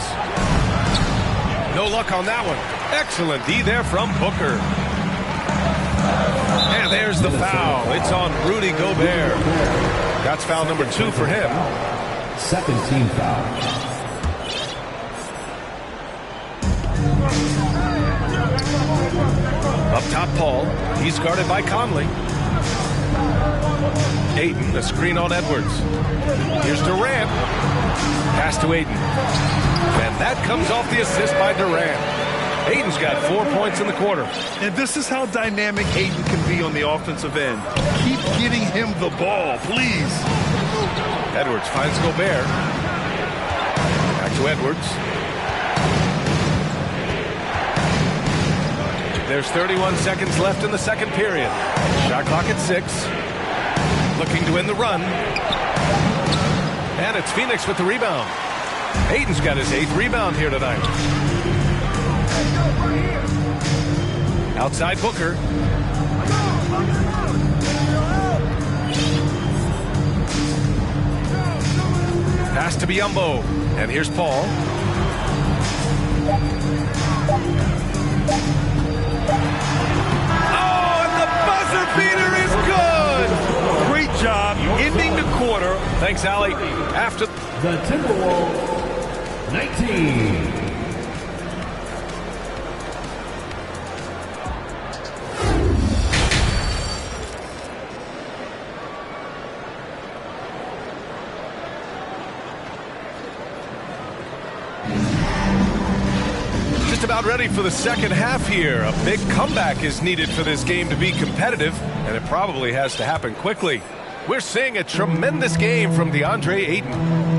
[SPEAKER 7] No luck on that one. Excellent D there from Booker. And there's the foul. It's on Rudy Gobert. That's foul number 2 for him.
[SPEAKER 5] Second team foul.
[SPEAKER 7] Up top, Paul. He's guarded by Conley. Ayton, a screen on Edwards. Here's Durant. Pass to Ayton. And that comes off the assist by Durant. Ayton's got 4 points in the quarter.
[SPEAKER 9] And this is how dynamic Ayton can be on the offensive end. Keep getting him the ball, please.
[SPEAKER 7] Edwards finds Gobert. Back to Edwards. There's 31 seconds left in the second period. Shot clock at 6. Looking to win the run. And it's Phoenix with the rebound. Ayton's got his 8th rebound here tonight. Outside Booker. Pass to Biyombo. And here's Paul. Oh, and the buzzer beater is good.
[SPEAKER 9] Great job ending the quarter.
[SPEAKER 7] Thanks, Allie. After
[SPEAKER 5] The Timberwolves, 19.
[SPEAKER 7] just about ready for the second half here. A big comeback is needed for this game to be competitive, and it probably has to happen quickly. We're seeing a tremendous game from DeAndre Ayton.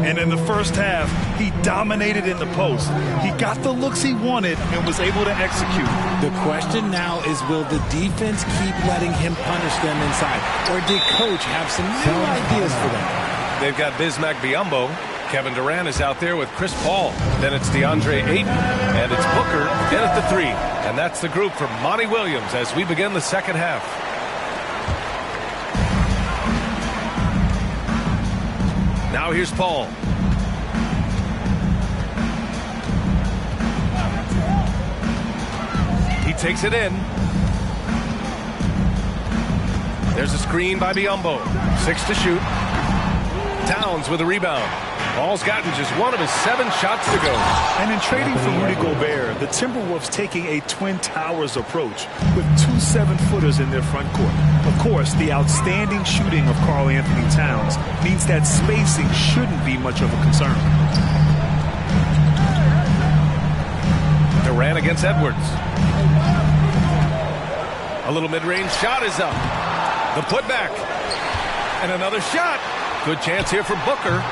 [SPEAKER 9] And in the first half, he dominated in the post. He got the looks he wanted and was able to execute.
[SPEAKER 8] The question now is, will the defense keep letting him punish them inside? Or did coach have some new ideas for them?
[SPEAKER 7] They've got Bismack Biyombo. Kevin Durant is out there with Chris Paul. Then it's DeAndre Ayton. And it's Booker in at the 3. And that's the group for Monty Williams as we begin the second half. Now here's Paul. He takes it in. There's a screen by Biyombo. 6 to shoot. Towns with a rebound. Paul's gotten just one of his 7 shots to go.
[SPEAKER 9] And in trading for Rudy Gobert, the Timberwolves taking a Twin Towers approach with 2 7-footers in their front court. Of course, the outstanding shooting of Karl Anthony Towns means that spacing shouldn't be much of a concern.
[SPEAKER 7] Durant against Edwards. A little mid-range shot is up. The putback. And another shot. Good chance here for Booker.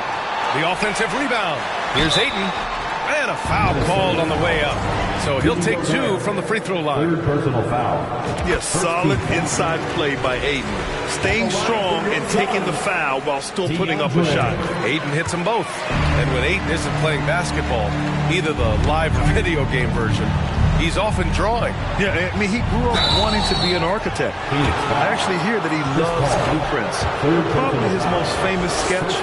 [SPEAKER 7] The offensive rebound. Here's Ayton. And a foul called on the way up. So he'll take 2 from the free throw line.
[SPEAKER 5] Third personal foul.
[SPEAKER 9] Yes, solid inside play by Ayton. Staying strong and taking the foul while still putting up a shot.
[SPEAKER 7] Ayton hits them both. And when Ayton isn't playing basketball, either the live or video game version, He's often drawing.
[SPEAKER 9] Yeah, I mean, he grew up wanting to be an architect. I actually hear that he loves blueprints. Probably his most famous sketch,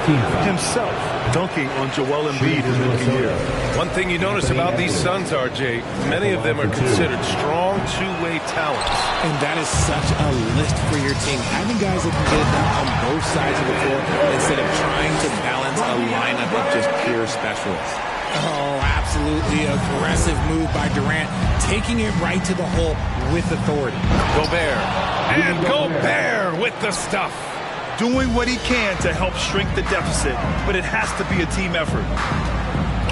[SPEAKER 9] himself dunking on Joel Embiid his rookie year.
[SPEAKER 7] One thing you notice about these Suns, RJ, many of them are considered strong two-way talents.
[SPEAKER 8] And that is such a lift for your team. Having guys that can get it done on both sides of the floor instead of trying to balance a lineup of just pure specialists. Oh, absolutely aggressive move by Durant, taking it right to the hole with authority.
[SPEAKER 7] Gobert. And Gobert with the stuff.
[SPEAKER 9] Doing what he can to help shrink the deficit, but it has to be a team effort.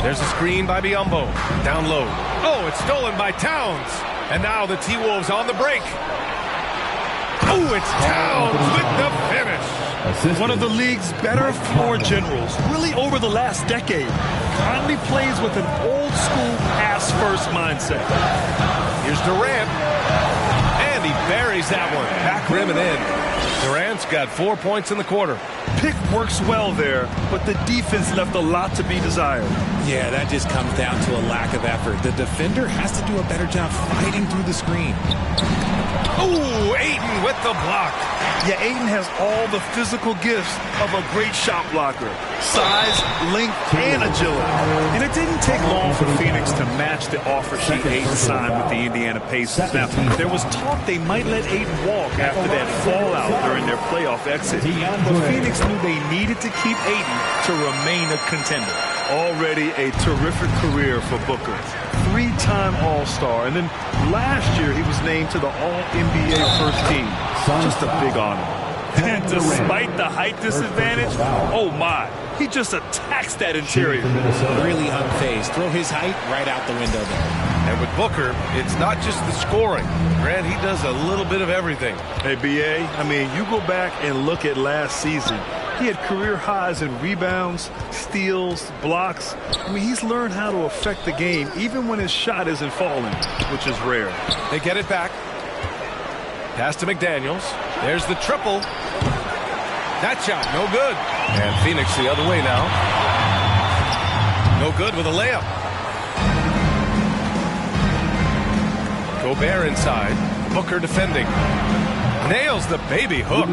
[SPEAKER 7] There's a screen by Biyombo. Down low. Oh, it's stolen by Towns. And now the T-Wolves on the break. Oh, it's Towns with the finish.
[SPEAKER 9] One of the league's better floor generals, really over the last decade. Conley plays with an old-school pass-first mindset.
[SPEAKER 7] Here's Durant. And he buries that one. Back rim and in. Durant's got 4 points in the quarter.
[SPEAKER 9] Pick works well there, but the defense left a lot to be desired.
[SPEAKER 8] Yeah, that just comes down to a lack of effort. The defender has to do a better job fighting through the screen.
[SPEAKER 7] Ooh, Ayton with the block.
[SPEAKER 9] Yeah, Ayton has all the physical gifts of a great shot blocker. Size, length, and agility. And it didn't take long for Phoenix to match the offer sheet Ayton signed with the Indiana Pacers. Now, there was talk they might let Ayton walk after that fallout during their playoff exit. But Phoenix knew they needed to keep Ayton to remain a contender. Already a terrific career for Booker. 3-time All-Star, and then last year he was named to the All-NBA first team. Just a big honor. And despite the height disadvantage, oh my, he just attacks that interior.
[SPEAKER 8] Really unfazed. Throw his height right out the window there.
[SPEAKER 7] And with Booker, it's not just the scoring. Grant, he does a little bit of everything.
[SPEAKER 9] Hey, B.A., I mean, you go back and look at last season. He had career highs in rebounds, steals, blocks. I mean, he's learned how to affect the game even when his shot isn't falling, which is rare.
[SPEAKER 7] They get it back. Pass to McDaniels. There's the triple. That shot, no good. And Phoenix the other way now. No good with a layup. Gobert inside. Booker defending. Nails the baby hook.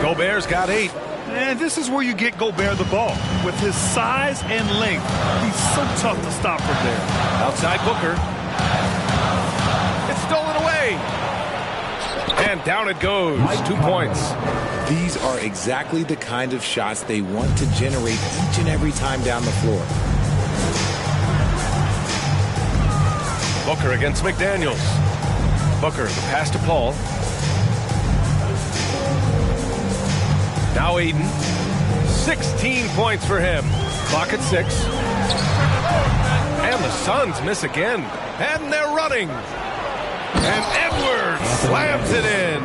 [SPEAKER 7] Gobert's got 8.
[SPEAKER 9] And this is where you get Gobert the ball. With his size and length, he's so tough to stop from there.
[SPEAKER 7] Outside Booker. It's stolen away. And down it goes. 2 points.
[SPEAKER 8] These are exactly the kind of shots they want to generate each and every time down the floor.
[SPEAKER 7] Booker against McDaniels. Booker, the pass to Paul. Now Ayton. 16 points for him. Clock at 6. And the Suns miss again. And they're running. And Edwards slams it in.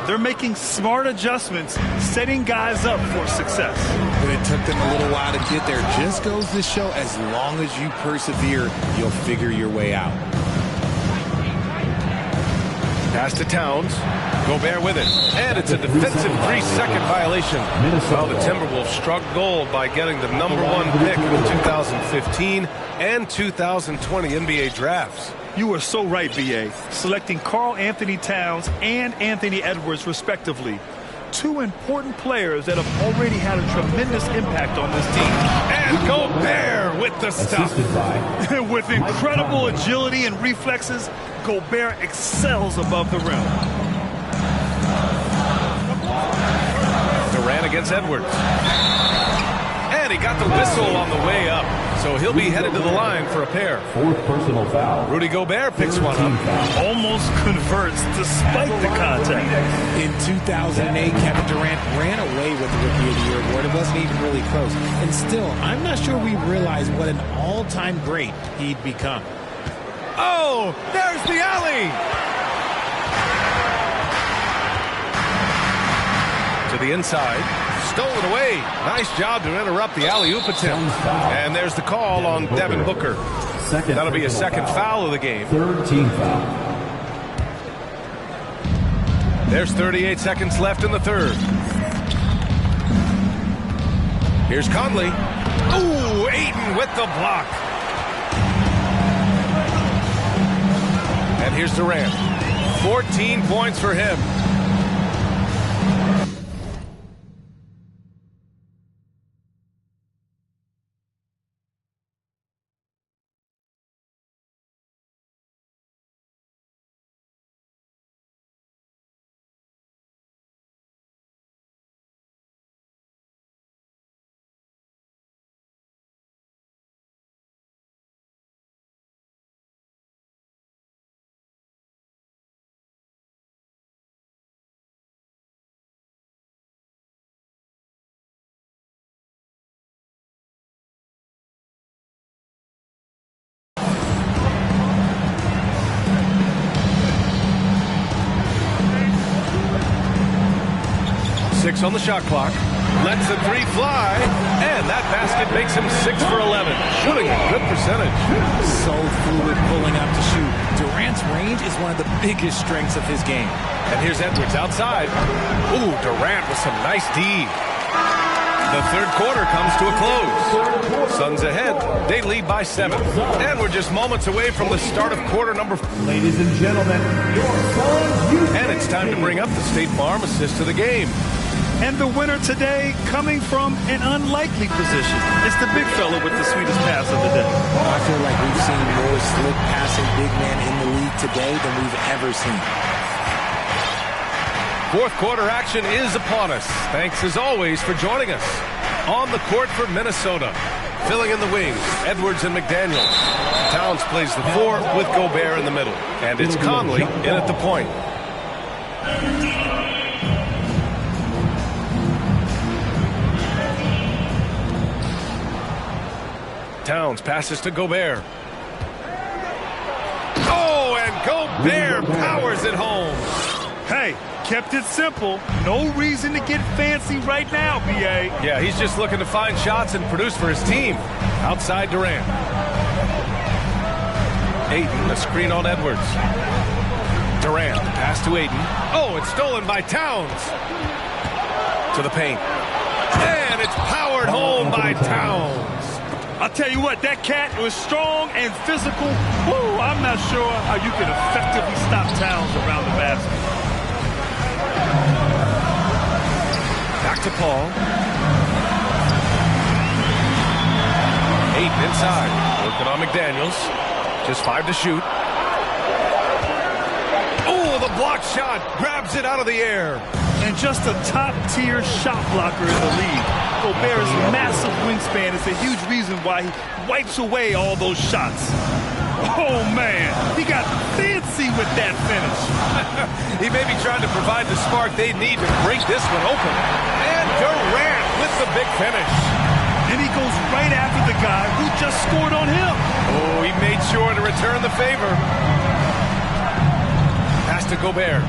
[SPEAKER 9] They're making smart adjustments, setting guys up for success.
[SPEAKER 8] But it took them a little while to get there. Just goes to show, as long as you persevere, you'll figure your way out.
[SPEAKER 7] Pass to Towns. Gobert with it. And it's a defensive 3-second violation. Well, the Timberwolves struck gold by getting the #1 pick in the 2015 and 2020 NBA drafts.
[SPEAKER 9] You are so right, B.A. Selecting Karl Anthony Towns and Anthony Edwards, respectively. 2 important players that have already had a tremendous impact on this team.
[SPEAKER 7] And Gobert with the stuff.
[SPEAKER 9] With incredible agility and reflexes, Gobert excels above the rim.
[SPEAKER 7] Durant against Edwards. And he got the whistle on the way up. So he'll be headed to the line for a pair.
[SPEAKER 5] 4th personal foul.
[SPEAKER 7] Rudy Gobert picks one up.
[SPEAKER 9] Almost converts despite the contact.
[SPEAKER 8] In 2008, Kevin Durant ran away with the Rookie of the Year award. It wasn't even really close. And still, I'm not sure we realized what an all-time great he'd become.
[SPEAKER 7] Oh, there's the alley. To the inside. Stolen away. Nice job to interrupt the alley-oop attempt. And there's the call on Devin Booker. That'll be a second foul of the game.
[SPEAKER 5] 3rd team foul.
[SPEAKER 7] There's 38 seconds left in the 3rd. Here's Conley. Ooh, Ayton with the block. And here's Durant. 14 points for him. Six on the shot clock. Lets the three fly. And that basket makes him 6 for 11. Shooting a good percentage.
[SPEAKER 8] So fluid pulling up to shoot. Durant's range is one of the biggest strengths of his game.
[SPEAKER 7] And here's Edwards outside. Ooh, Durant with some nice D. The third quarter comes to a close. Suns ahead. They lead by 7. And we're just moments away from the start of quarter number 4.
[SPEAKER 5] Ladies and gentlemen, your Suns.
[SPEAKER 7] And it's time to bring up the State Farm assist to the game.
[SPEAKER 9] And the winner today coming from an unlikely position. It's the big fella with the sweetest pass of the day.
[SPEAKER 8] I feel like we've seen more slick passing big men in the league today than we've ever seen.
[SPEAKER 7] Fourth quarter action is upon us. Thanks as always for joining us. On the court for Minnesota. Filling in the wings, Edwards and McDaniels. Towns plays the 4 with Gobert in the middle. And it's Conley in at the point. Towns passes to Gobert. Oh, and Gobert powers it home.
[SPEAKER 9] Hey, kept it simple. No reason to get fancy right now, B.A.
[SPEAKER 7] Yeah, he's just looking to find shots and produce for his team. Outside Durant. Ayton, a screen on Edwards. Durant, pass to Ayton. Oh, it's stolen by Towns. To the paint. And it's powered home by Towns.
[SPEAKER 9] I'll tell you what, that cat was strong and physical. Woo, I'm not sure how you can effectively stop Towns around the basket.
[SPEAKER 7] Back to Paul. Ayton inside. Working on McDaniels. Just 5 to shoot. Oh, the block shot. Grabs it out of the air.
[SPEAKER 9] And just a top-tier shot blocker in the league. Gobert's massive wingspan is a huge reason why he wipes away all those shots. Oh, man. He got fancy with that finish.
[SPEAKER 7] He may be trying to provide the spark they need to break this one open. And Durant with the big finish.
[SPEAKER 9] Then he goes right after the guy who just scored on him.
[SPEAKER 7] Oh, he made sure to return the favor. Pass to Gobert.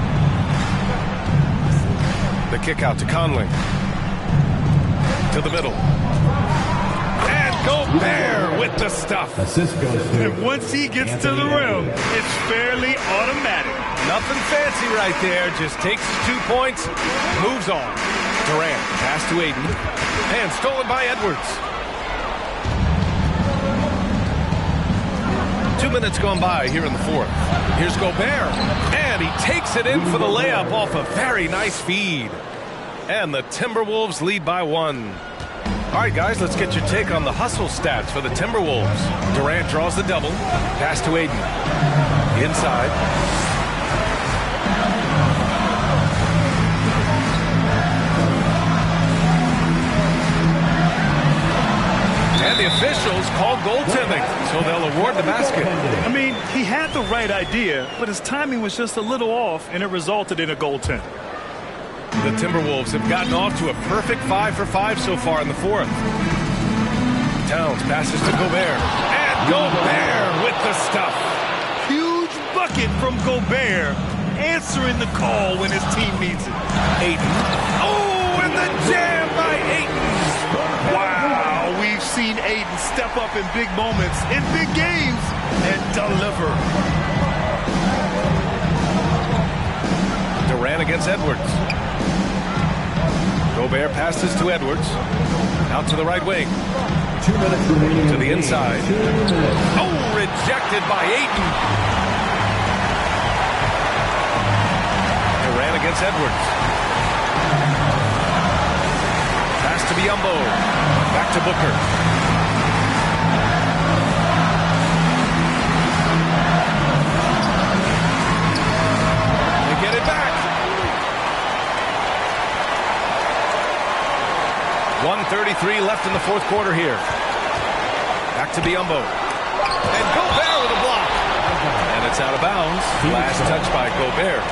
[SPEAKER 7] The kick out to Conley. To the middle. And Gobert with the stuff.
[SPEAKER 5] Assist goes to.
[SPEAKER 9] And once he gets to the rim, it's fairly automatic.
[SPEAKER 7] Nothing fancy right there. Just takes his 2 points, moves on. Durant, pass to Ayton. And stolen by Edwards. 2 minutes gone by here in the fourth. Here's Gobert. And he takes it in for the layup off a very nice feed. And the Timberwolves lead by 1. All right, guys, let's get your take on the hustle stats for the Timberwolves. Durant draws the double. Pass to Ayton. Inside. And the officials call goaltending, so they'll award the basket.
[SPEAKER 9] I mean, he had the right idea, but his timing was just a little off, and it resulted in a goaltend.
[SPEAKER 7] The Timberwolves have gotten off to a perfect 5 for 5 so far in the fourth. Towns passes to Gobert. And Gobert with the stuff.
[SPEAKER 9] Huge bucket from Gobert, answering the call when his team needs it.
[SPEAKER 7] Ayton. Oh, and the jam by Ayton.
[SPEAKER 9] Wow, we've seen Ayton step up in big moments, in big games, and deliver.
[SPEAKER 7] Durant against Edwards. Gobert passes to Edwards. Out to the right wing.
[SPEAKER 5] 2 minutes remaining.
[SPEAKER 7] To the inside. Oh, rejected by Ayton. against Edwards. Pass to Biyombo. Back to Booker. They get it back. 1:33 left in the fourth quarter here. Back to Biyombo. And Gobert with a block. And it's out of bounds. Last touch by Gobert.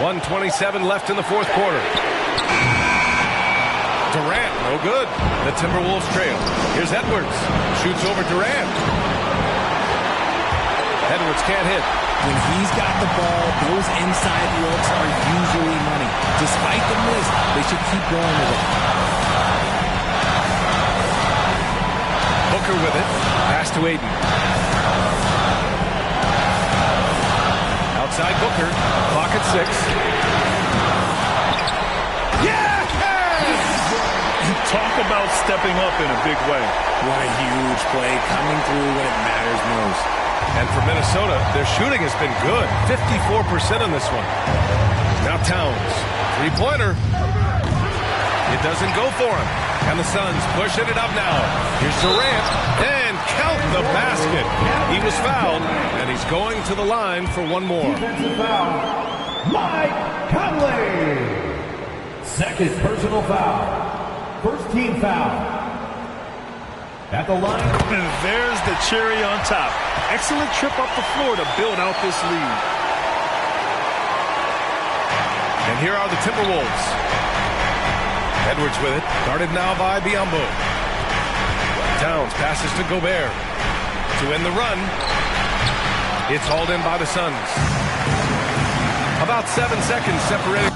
[SPEAKER 7] .127 left in the fourth quarter. Durant, no good. The Timberwolves trail. Here's Edwards. Shoots over Durant. Edwards can't hit.
[SPEAKER 8] When he's got the ball, those inside looks are usually money. Despite the miss, they should keep going with it.
[SPEAKER 7] Booker with it. Pass to Aiden. Outside Booker. Clock at 6.
[SPEAKER 9] Yes! Talk about stepping up in a big way.
[SPEAKER 8] What a huge play coming through when it matters most.
[SPEAKER 7] And for Minnesota, their shooting has been good. 54% on this one. Now Towns. Three-pointer. It doesn't go for him. And the Suns pushing it up now. Here's Durant. And count the basket. He was fouled, and he's going to the line for one more.
[SPEAKER 5] Defensive foul. Mike Conley. Second personal foul. First team foul. At the line.
[SPEAKER 9] And there's the cherry on top. Excellent trip up the floor to build out this lead.
[SPEAKER 7] And here are the Timberwolves. Edwards with it. Guarded now by Biyombo. Towns passes to Gobert. To end the run. It's hauled in by the Suns. About 7 seconds separating.